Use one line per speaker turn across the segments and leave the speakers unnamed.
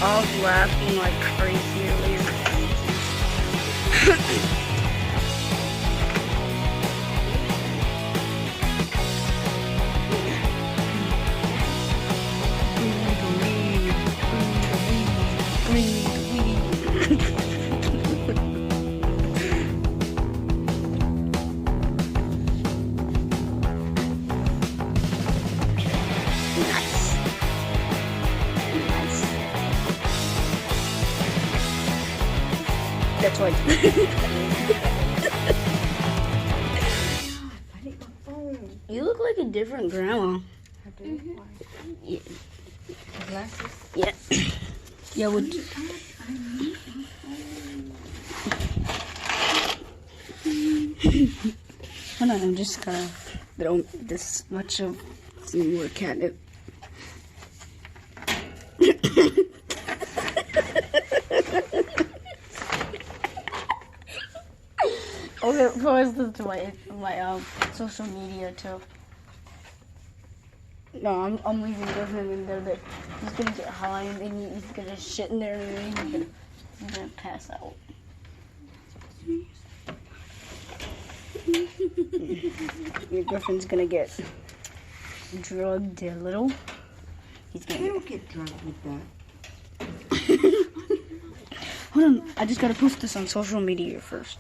I was laughing like crazy earlier. That's why. You look like a different grandma. Yeah.
Glasses?
Yeah. Yeah, would hold on, I'm just gonna throw this much of some more catnip. Okay, post this to my social media too. No, I'm leaving Griffin in there. That he's gonna get high and then he's gonna shit in there and then he's gonna pass out. Your Griffin's gonna get drugged a little. He's gonna.
You don't get drunk with that.
Hold on, I just gotta post this on social media first.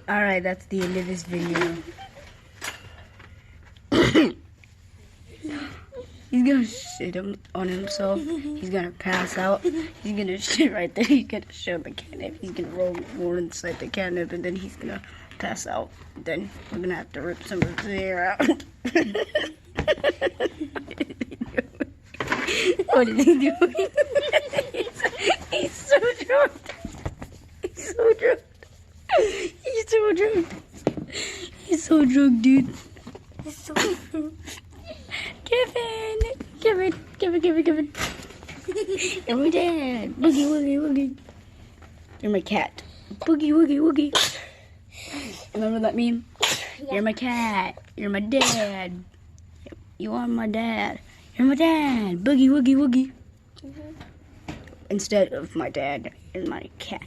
Alright, that's the end of this video. He's gonna shit on himself. He's gonna pass out. He's gonna shit right there. He's gonna shove the catnip. He's gonna roll more inside the catnip, and then he's gonna pass out. Then we're gonna have to rip some of his hair out. What is he doing? He's so drunk. He's so drunk. He's so drunk. He's so drunk, dude. He's so drunk. Kevin! Kevin! You're my dad. Boogie, woogie, woogie. You're my cat. Boogie, woogie, woogie. Remember that meme? Yeah. You're my cat. You're my dad. You are my dad. You're my dad. Boogie, woogie, woogie. Instead of my dad and my cat.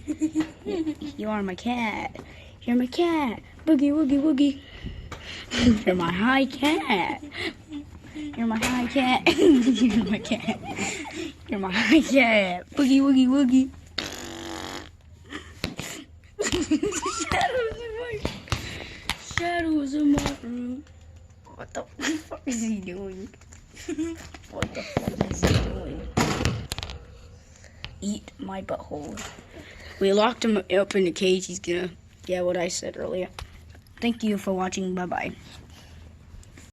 You are my cat. You're my cat. Boogie, woogie, woogie. You're my high cat. You're my high cat. You're my cat. You're my high cat. Boogie, woogie, woogie. Shadows in my room. What the fuck is he doing? What the fuck is he doing? Eat my butthole. We locked him up in a cage. He's gonna, yeah, what I said earlier. Thank you for watching. Bye-bye.